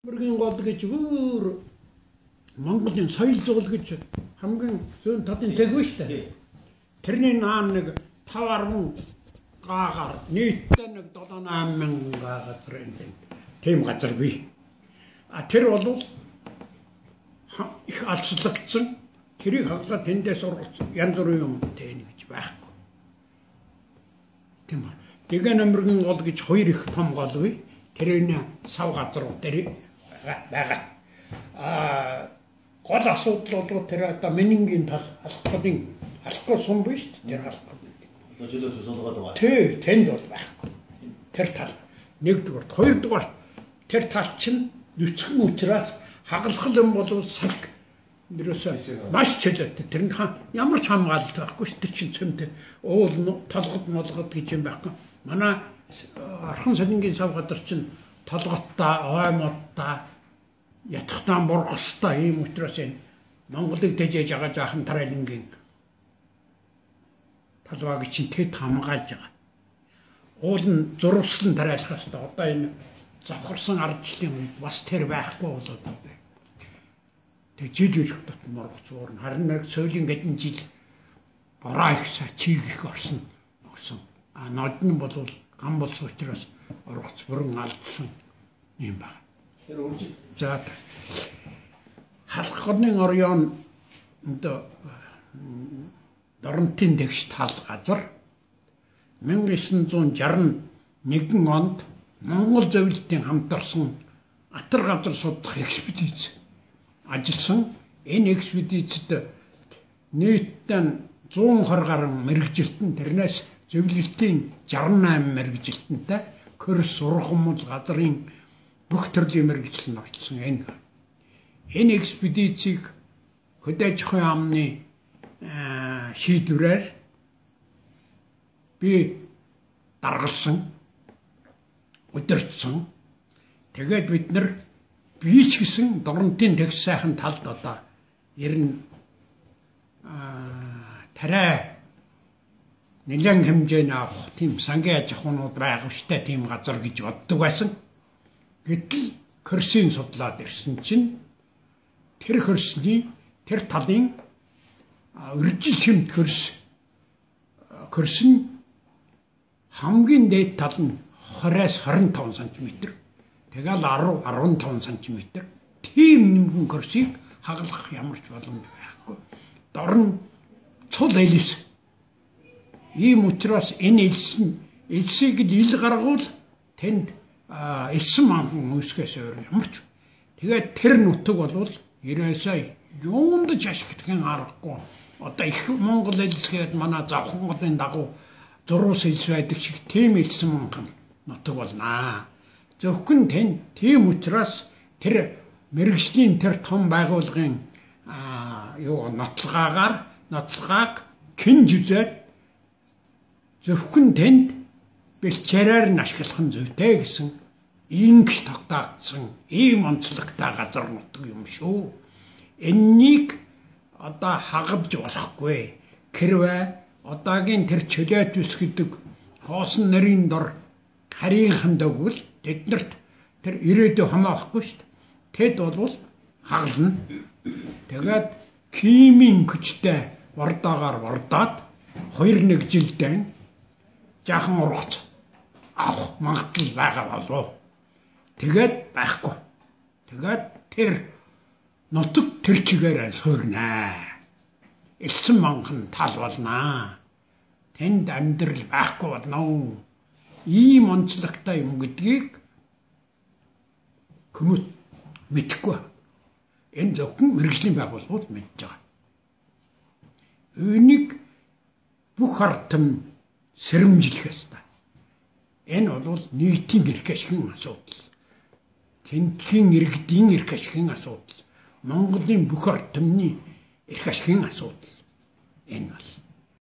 Мөргийн гол гэж өөр Монголын соёл зуул гэж хамгийн зүүн талын хэлвэ шүү дээ. Тэрний наан нэг 5-10 гаагаар нийтдээ нэг 7-8 мянган гаа газар энэ. Тийм газар бий. Тэр бол их алслагдсан. Тэрийг хаглаад тэндээс ургац янз бүрийн юм тэн гэж байхгүй. Тийм ба. Дэгэ нөмргийн гол гэж хоёр их том гол бий. Тэрний сав газрууд дээр байгаа. Гол асуудал бол тэр одоо менингийн тал алахгүй сум биш тэр алахгүй. Өчигдөр тусалгаад байгаа. Тий, тэнд бол байхгүй. Тэр тал нэгдүгээр, хоёрдугаар тэр тал чинь нүцгэн учраас хагалхал юм бол салхи нэрөөсөө маш чөлөөтэй. Тэр нь ямар ч хамгаалалт байхгүй ш тэр чинь цөмтэй уул толгод молгод гэж юм байхгүй. Манай Орхон солингийн сав газар чинь толготтой, оймодтой, ятгахтаа бургастай ийм учраас энэ Монголыг тэжээж байгаа жаахан Тарайлангийн талбайг чинь тэд хамгаалж байгаа. Уул нь зурвслан тариалахаас одоо энэ завхарсан ардчлалын үед бас тэр байхгүй болоод байна. Тэг жил ирэх дотор моргоц уурна. Харин нэг соёлын гэдэн жил бороо их са чиг их орсон гэсэн. Нод нь бол гам болсон учраас ургац бүрэн алдсан юм байна. Тэр үржил. За халахны орён энэ Доронтын тэгш тал газар 1961 онд Монгол зөвлөлтийн хамтарсан Атар газар судлах экспедиц ажилласан. Энэ экспедицэд нийтдээ 120 гаруй мэрэгжилтэн тэрнээс зөвлөлтийн 68 мэрэгжилтэнтэй Көрс ургамл газрын бүх төрлийн мэрэгжил нь оролцсон энэ. Энэ экспедицийг хөдөөж ахуйн амны шийдвэрээр би даргалсан, удирдсан. Тэгээд бид нар бие ч гэсэн Доронтын тэгш сайхан талд одоо ер нь тариа нэлээд хэмжээний авах тийм сангийн аж ахуйнууд байгаа штэ тийм газар гэж боддог байсан. Гэтэл Көрсийн судлаад ирсэн чинь тэр хөрсний тэр талын үржил шимт Көрс нь хамгийн дээд тал нь 20-аас 25 см. Тэгэл 10-15 см. Тийм нэмгэн Көрсийг хаглах ямар ч боломж байхгүй. Дор нь цул элс. Ийм учраас энэ элсийг ил гаргуул тэнд элсэн манхан үүсгээс өөр ямар ч. Тэгээд тэр нутаг бол ерөөсөө юунд ч ашигладаг аргагүй. Одоо их Монгол элсгээд манай завхангуудын дагуу зурус элс байдаг шиг тийм элсэн манхан нутаг болнаа. Зөвхөн тийм учраас тэр мэрэгжлийн тэр том байгууллагын нотлогааг хэн жүзээд зөвхөн тэнд бэлчээрээр нь ашиглах нь зүйтэй гэсэн ингэж тогтоогдсон ийм онцлогтой газар нутаг юм шүү. Энэнийг одоо хагавж болохгүй. Хэрвээ одоогийн тэр чөлөөтвс гэдэг хоосон нарийн дор харийнхан дөгвөл тэднэрт тэр ирээдүй хамаахгүй шүү дээ. Тэд бол хагална. Тэгээд кимийн хүчтэй вардаад 2-1 жилдээ жаахан ургац авах магадлал байгаа болов. Тэгээд байхгүй. Тэгээд тэр нутаг тэр чигээрээ суурнаа. Элсэн манхан тал болнаа. Тэнд амьдрал байхгүй болно. Ийм онцлогтой юм гэдгийг хүмүүс мэдэхгүй. Энэ зөвхөн мэрэгжлийн байгууллагууд мэдж байгаа. Үүнийг бүх ардтан сэрэмжлэх ёстой. Энэ бол нийтийн эрх ашигын асуудал. Тэнцлийн иргэдийн эрх ашигын асуудал. Монголын бүх орд түмний эрх ашигын асуудал. Энэ бол